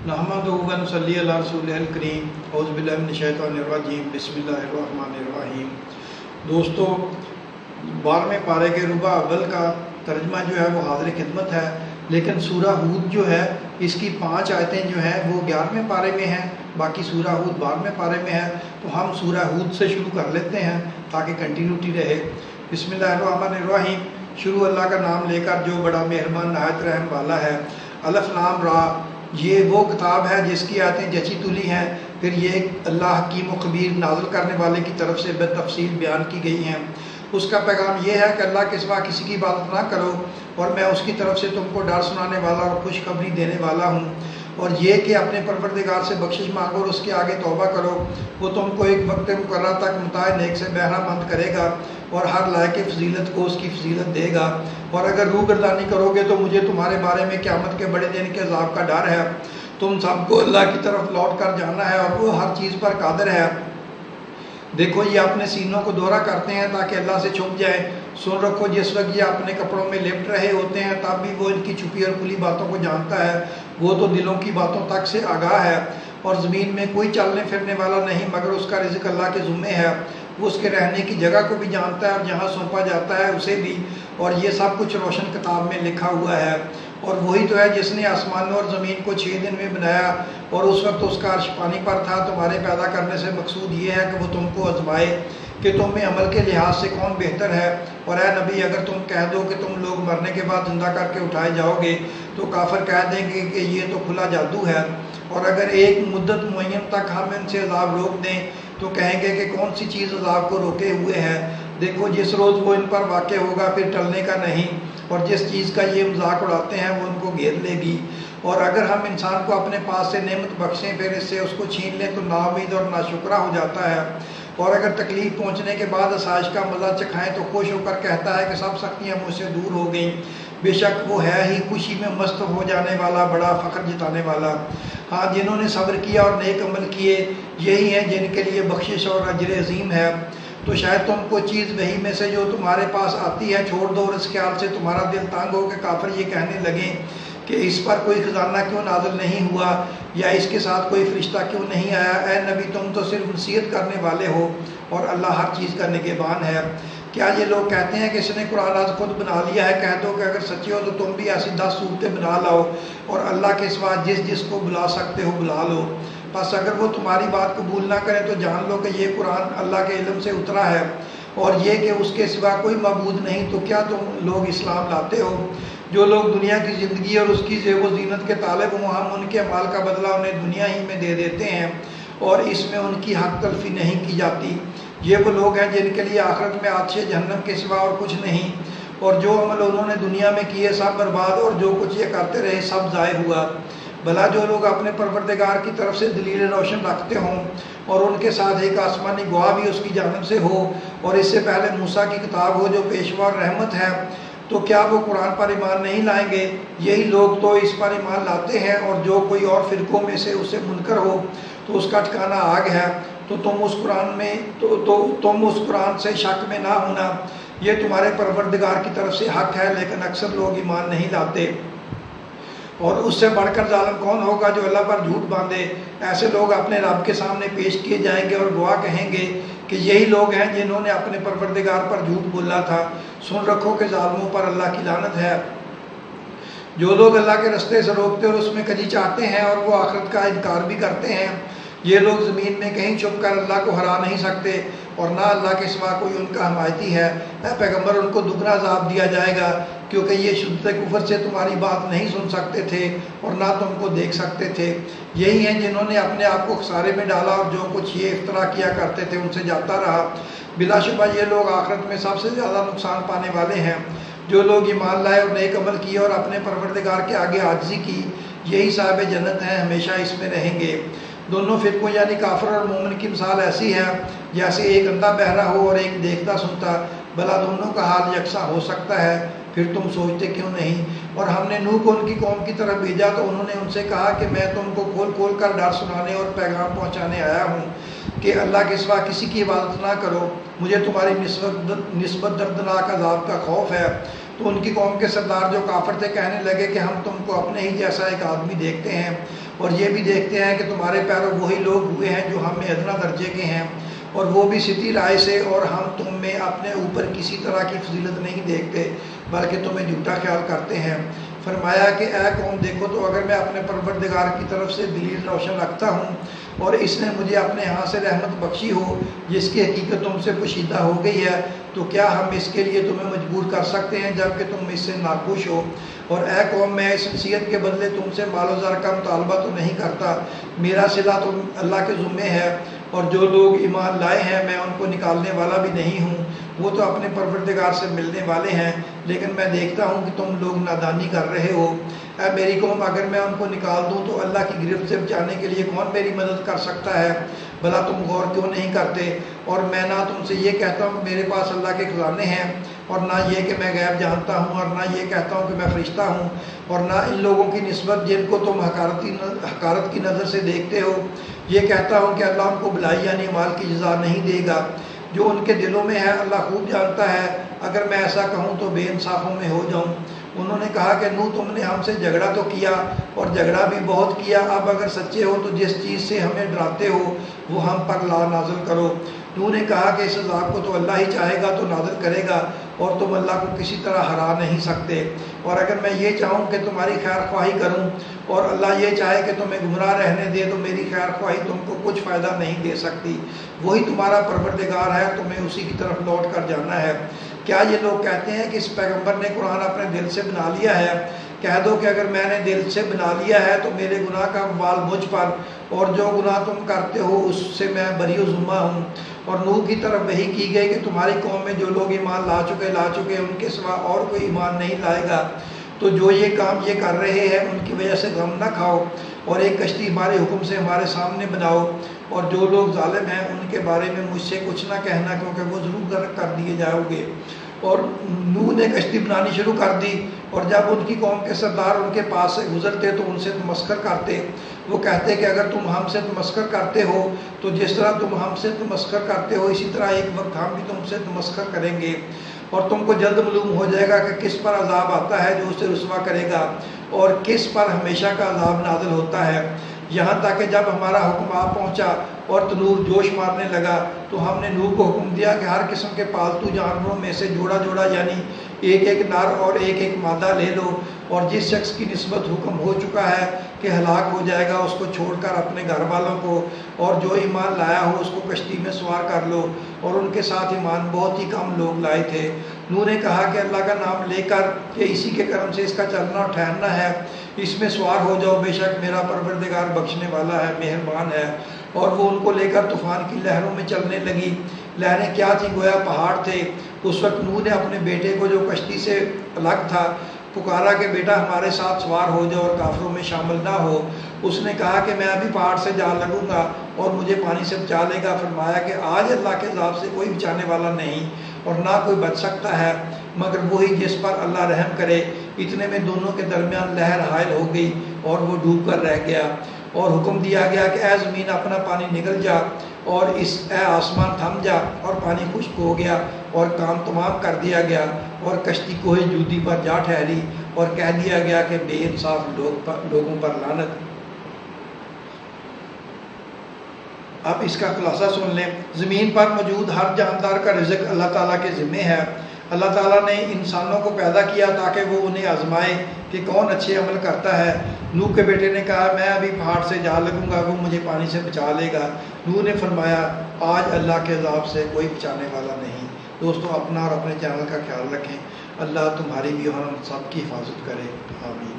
نحمدہ و نصلی علی رسولہ کریم اعوذ باللہ من الشیطان الرجیم بسم اللہ الرحمن الرحیم۔ دوستو، 12ویں پارے کے ربع اول کا ترجمہ جو ہے وہ حاضر خدمت ہے، لیکن سورہ ہود جو ہے اس کی 5 آیتیں جو ہیں وہ 11ویں پارے میں ہیں، باقی سورہ ہود 12ویں پارے میں ہے۔ تو ہم سورہ ہود سے شروع کر لیتے ہیں تاکہ کنٹینیوٹی رہے۔ بسم اللہ الرحمن الرحیم، شروع اللہ کا نام لے کر جو بڑا مہربان نہایت رحم والا ہے۔ الف لام را، یہ وہ کتاب ہے جس کی آیتیں جچی تلی ہیں، پھر یہ اللہ حکیم و خبیر نازل کرنے والے کی طرف سے بالتفصیل بیان کی گئی ہیں۔ اس کا پیغام یہ ہے کہ اللہ کے سوا کسی کی عبادت نہ کرو، اور میں اس کی طرف سے تم کو ڈر سنانے والا اور خوشخبری دینے والا ہوں، اور یہ کہ اپنے پروردگار سے بخشش مانگو اور اس کے آگے توبہ کرو، وہ تم کو ایک وقت مقررہ تک متاع نیک سے بہرہ مند کرے گا اور ہر لائق فضیلت کو اس کی فضیلت دے گا۔ اور اگر روح گردانی کرو گے تو مجھے تمہارے بارے میں قیامت کے بڑے دن کے عذاب کا ڈر ہے۔ تم سب کو اللہ کی طرف لوٹ کر جانا ہے اور وہ ہر چیز پر قادر ہے۔ دیکھو، یہ اپنے سینوں کو دورہ کرتے ہیں تاکہ اللہ سے چھپ جائیں۔ سن رکھو، جس وقت یہ اپنے کپڑوں میں لپٹ رہے ہوتے ہیں تب بھی وہ ان کی چھپی اور کھلی باتوں کو جانتا ہے، وہ تو دلوں کی باتوں تک سے آگاہ ہے۔ اور زمین میں کوئی چلنے پھرنے والا نہیں مگر اس کا رزق اللہ کے ذمے ہے، وہ اس کے رہنے کی جگہ کو بھی جانتا ہے اور جہاں سونپا جاتا ہے اسے بھی، اور یہ سب کچھ روشن کتاب میں لکھا ہوا ہے۔ اور وہی تو ہے جس نے آسمانوں اور زمین کو 6 دن میں بنایا، اور اس وقت اس کا عرش پانی پر تھا۔ تمہارے پیدا کرنے سے مقصود یہ ہے کہ وہ تم کو آزمائے کہ تم میں عمل کے لحاظ سے کون بہتر ہے۔ اور اے نبی، اگر تم کہہ دو کہ تم لوگ مرنے کے بعد زندہ کر کے اٹھائے جاؤ گے تو کافر کہہ دیں گے کہ یہ تو کھلا جادو ہے۔ اور اگر ایک مدت معین تک ہم ان سے عذاب روک دیں تو کہیں گے کہ کون سی چیز عذاب کو روکے ہوئے ہے۔ دیکھو، جس روز وہ ان پر واقع ہوگا پھر ٹلنے کا نہیں، اور جس چیز کا یہ مذاق اڑاتے ہیں وہ ان کو گھیر لے گی۔ اور اگر ہم انسان کو اپنے پاس سے نعمت بخشیں پھر اس سے اس کو چھین لیں تو نا امید اور ناشکرا ہو جاتا ہے۔ اور اگر تکلیف پہنچنے کے بعد آسائش کا مزہ چکھائیں تو خوش ہو کر کہتا ہے کہ سب سختیاں مجھ سے دور ہو گئیں۔ بے شک وہ ہے ہی خوشی میں مست ہو جانے والا، بڑا فخر جتانے والا۔ ہاں، جنہوں نے صبر کیا اور نیک عمل کیے یہی ہیں جن کے لیے بخشش اور اجر عظیم ہے۔ تو شاید تم کو چیز وہی میں سے جو تمہارے پاس آتی ہے چھوڑ دو، اور اس خیال سے تمہارا دل تنگ ہو کہ کافر یہ کہنے لگیں کہ اس پر کوئی خزانہ کیوں نازل نہیں ہوا، یا اس کے ساتھ کوئی فرشتہ کیوں نہیں آیا۔ اے نبی، تم تو صرف نصیحت کرنے والے ہو اور اللہ ہر چیز کا نگہبان ہے۔ کیا یہ لوگ کہتے ہیں کہ اس نے قرآن آج خود بنا لیا ہے؟ کہہ دو کہ اگر سچے ہو تو تم بھی ایسی 10 صورتیں بنا لاؤ اور اللہ کے سوا جس کو بلا سکتے ہو بلا لو۔ بس اگر وہ تمہاری بات قبول نہ کریں تو جان لو کہ یہ قرآن اللہ کے علم سے اترا ہے، اور یہ کہ اس کے سوا کوئی معبود نہیں۔ تو کیا تم لوگ اسلام لاتے ہو؟ جو لوگ دنیا کی زندگی اور اس کی زیب و زینت کے طالب ہوں، ہم ان کے اعمال کا بدلہ انہیں دنیا ہی میں دے دیتے ہیں، اور اس میں ان کی حق تلفی نہیں کی جاتی۔ یہ وہ لوگ ہیں جن کے لیے آخرت میں آتش جہنم کے سوا اور کچھ نہیں، اور جو عمل انہوں نے دنیا میں کیے سب برباد، اور جو کچھ یہ کرتے رہے سب ضائع ہوا۔ بھلا جو لوگ اپنے پروردگار کی طرف سے دلیل روشن رکھتے ہوں اور ان کے ساتھ ایک آسمانی گواہ بھی اس کی جانب سے ہو، اور اس سے پہلے موسیٰ کی کتاب ہو جو پیشوا اور رحمت ہے، تو کیا وہ قرآن پر ایمان نہیں لائیں گے؟ یہی لوگ تو اس پر ایمان لاتے ہیں، اور جو کوئی اور فرقوں میں سے اسے منکر ہو تو اس کا ٹھکانہ آگ ہے۔ تو تم اس قرآن سے شک میں نہ ہونا، یہ تمہارے پروردگار کی طرف سے حق ہے، لیکن اکثر لوگ ایمان نہیں لاتے۔ اور اس سے بڑھ کر ظالم کون ہوگا جو اللہ پر جھوٹ باندھے؟ ایسے لوگ اپنے رب کے سامنے پیش کیے جائیں گے اور گواہ کہیں گے کہ یہی لوگ ہیں جنہوں نے اپنے پروردگار پر جھوٹ بولا تھا۔ سن رکھو کہ ظالموں پر اللہ کی لعنت ہے۔ جو لوگ اللہ کے رستے سے روکتے اور اس میں کجی چاہتے ہیں اور وہ آخرت کا انکار بھی کرتے ہیں، یہ لوگ زمین میں کہیں چھپ کر اللہ کو ہرا نہیں سکتے، اور نہ اللہ کے سوا کوئی ان کا حمایتی ہے۔ اے پیغمبر، ان کو دگنا عذاب دیا جائے گا کیونکہ یہ شدت کفر سے تمہاری بات نہیں سن سکتے تھے اور نہ تم کو دیکھ سکتے تھے۔ یہی ہیں جنہوں نے اپنے آپ کو خسارے میں ڈالا، اور جو کچھ یہ افترا کیا کرتے تھے ان سے جاتا رہا۔ بلا شبہ یہ لوگ آخرت میں سب سے زیادہ نقصان پانے والے ہیں۔ جو لوگ ایمان لائے اور نیک عمل کیے اور اپنے پروردگار کے آگے عاجزی کی، یہی صاحب جنت ہیں، ہمیشہ اس میں رہیں گے۔ دونوں فرقوں یعنی کافر اور مومن کی مثال ایسی ہے جیسے ایک اندھا بہرا ہو اور ایک دیکھتا سنتا، بھلا دونوں کا حال یکساں ہو سکتا ہے؟ پھر تم سوچتے کیوں نہیں؟ اور ہم نے نوح کو ان کی قوم کی طرف بھیجا تو انہوں نے ان سے کہا کہ میں تم کو کھول کھول کر ڈر سنانے اور پیغام پہنچانے آیا ہوں کہ اللہ کے سوا کسی کی عبادت نہ کرو، مجھے تمہاری نسبت دردناک عذاب کا خوف ہے۔ تو ان کی قوم کے سردار جو کافر تھے کہنے لگے کہ ہم تم کو اپنے ہی جیسا ایک آدمی دیکھتے ہیں اور یہ بھی دیکھتے ہیں کہ تمہارے پیرو وہی لوگ ہوئے ہیں جو ہم میں ادنا درجے کے ہیں، اور وہ بھی سیدھی رائے سے، اور ہم تم میں اپنے اوپر کسی طرح کی فضیلت نہیں دیکھتے بلکہ تمہیں جھوٹا خیال کرتے ہیں۔ فرمایا کہ اے قوم دیکھو تو اگر میں اپنے پروردگار کی طرف سے دلیل روشن رکھتا ہوں اور اس نے مجھے اپنے ہاں سے رحمت بخشی ہو جس کی حقیقت تم سے پوشیدہ ہو گئی ہے، تو کیا ہم اس کے لیے تمہیں مجبور کر سکتے ہیں جبکہ تم اس سے ناخوش ہو؟ اور اے قوم میں اس نصیحت کے بدلے تم سے مال و زر کا مطالبہ تو نہیں کرتا، میرا صلہ تو اللہ کے ذمے ہے، اور جو لوگ ایمان لائے ہیں میں ان کو نکالنے والا بھی نہیں ہوں، وہ تو اپنے پروردگار سے ملنے والے ہیں، لیکن میں دیکھتا ہوں کہ تم لوگ نادانی کر رہے ہو۔ اے میری قوم اگر میں ان کو نکال دوں تو اللہ کی گرفت سے بچانے کے لیے کون میری مدد کر سکتا ہے؟ بھلا تم غور کیوں نہیں کرتے؟ اور میں نہ تم سے یہ کہتا ہوں کہ میرے پاس اللہ کے خزانے ہیں، اور نہ یہ کہ میں غیب جانتا ہوں، اور نہ یہ کہتا ہوں کہ میں فرشتہ ہوں، اور نہ ان لوگوں کی نسبت جن کو تم حقارت کی نظر سے دیکھتے ہو یہ کہتا ہوں کہ اللہ ان کو بھلائی یعنی مال کی جزا نہیں دے گا، جو ان کے دلوں میں ہے اللہ خوب جانتا ہے، اگر میں ایسا کہوں تو بے انصافوں میں ہو جاؤں۔ انہوں نے کہا کہ نوح تم نے ہم سے جھگڑا تو کیا اور جھگڑا بھی بہت کیا، اب اگر سچے ہو تو جس چیز سے ہمیں ڈراتے ہو وہ ہم پر لا نازل کرو۔ نوح نے کہا کہ اس عذاب کو تو اللہ ہی چاہے گا تو نازل کرے گا، اور تم اللہ کو کسی طرح ہرا نہیں سکتے، اور اگر میں یہ چاہوں کہ تمہاری خیر خواہی کروں اور اللہ یہ چاہے کہ تمہیں گمراہ رہنے دے تو میری خیر خواہی تم کو کچھ فائدہ نہیں دے سکتی، وہی تمہارا پروردگار ہے، تمہیں اسی کی طرف لوٹ کر جانا ہے۔ کیا یہ لوگ کہتے ہیں کہ اس پیغمبر نے قرآن اپنے دل سے بنا لیا ہے؟ کہہ دو کہ اگر میں نے دل سے بنا لیا ہے تو میرے گناہ کا وبال مجھ پر، اور جو گناہ تم کرتے ہو اس سے میں بری و ذمہ ہوں۔ اور نوح کی طرف وحی کی گئی کہ تمہاری قوم میں جو لوگ ایمان لا چکے ان کے سوا اور کوئی ایمان نہیں لائے گا، تو جو یہ کام یہ کر رہے ہیں ان کی وجہ سے غم نہ کھاؤ، اور ایک کشتی ہمارے حکم سے ہمارے سامنے بناؤ، اور جو لوگ ظالم ہیں ان کے بارے میں مجھ سے کچھ نہ کہنا کیونکہ وہ ضرور غرق کر دیے جاؤ گے۔ اور نوح نے کشتی بنانی شروع کر دی، اور جب ان کی قوم کے سردار ان کے پاس سے گزرتے تو ان سے تمسخر کرتے، وہ کہتے کہ اگر تم ہم سے تمسخر کرتے ہو تو جس طرح تم ہم سے تمسخر کرتے ہو اسی طرح ایک وقت ہم بھی تم سے تمسخر کریں گے، اور تم کو جلد معلوم ہو جائے گا کہ کس پر عذاب آتا ہے جو اسے رسوا کرے گا، اور کس پر ہمیشہ کا عذاب نازل ہوتا ہے۔ یہاں تک کہ جب ہمارا حکم آ پہنچا اور تنور جوش مارنے لگا تو ہم نے نوح کو حکم دیا کہ ہر قسم کے پالتو جانوروں میں سے جوڑا جوڑا یعنی ایک ایک نر اور ایک ایک مادہ لے لو، اور جس شخص کی نسبت حکم ہو چکا ہے کہ ہلاک ہو جائے گا اس کو چھوڑ کر اپنے گھر والوں کو، اور جو ایمان لایا ہو اس کو کشتی میں سوار کر لو، اور ان کے ساتھ ایمان بہت ہی کم لوگ لائے تھے۔ نوح نے کہا کہ اللہ کا نام لے کر کہ اسی کے کرم سے اس کا چلنا اور ٹھہرنا ہے، اس میں سوار ہو جاؤ، بے شک میرا پروردگار بخشنے والا ہے، مہربان ہے۔ اور وہ ان کو لے کر طوفان کی لہروں میں چلنے لگی۔ لہریں کیا تھی؟ گویا پہاڑ تھے۔ اس وقت نوح نے اپنے بیٹے کو جو کشتی سے الگ تھا پکارا کہ بیٹا ہمارے ساتھ سوار ہو جاؤ اور کافروں میں شامل نہ ہو۔ اس نے کہا کہ میں ابھی پہاڑ سے جا لگوں گا اور مجھے پانی سے بچا لے گا۔ فرمایا کہ آج اللہ کے عذاب سے کوئی بچانے والا نہیں اور نہ کوئی بچ سکتا ہے مگر وہی جس پر اللہ رحم کرے۔ اتنے میں دونوں کے درمیان لہر حائل ہو گئی اور وہ ڈوب کر رہ گیا، اور حکم دیا گیا کہ اے زمین اپنا پانی نگل جا، اور اے آسمان تھم جا، اور پانی خشک ہو گیا اور کام تمام کر دیا گیا، اور کشتی کوہ جودی پر جا ٹھہری، اور کہہ دیا گیا کہ بے انصاف لوگوں پر لعنت۔ اب اس کا خلاصہ سن لیں۔ زمین پر موجود ہر جاندار کا رزق اللہ تعالیٰ کے ذمے ہے۔ اللہ تعالیٰ نے انسانوں کو پیدا کیا تاکہ وہ انہیں آزمائے کہ کون اچھے عمل کرتا ہے۔ نوح کے بیٹے نے کہا میں ابھی پہاڑ سے جا لگوں گا، وہ مجھے پانی سے بچا لے گا۔ نوح نے فرمایا آج اللہ کے عذاب سے کوئی بچانے والا نہیں۔ دوستو اپنا اور اپنے چینل کا خیال رکھیں۔ اللہ تمہاری بھی اور ہم سب کی حفاظت کرے، آمین۔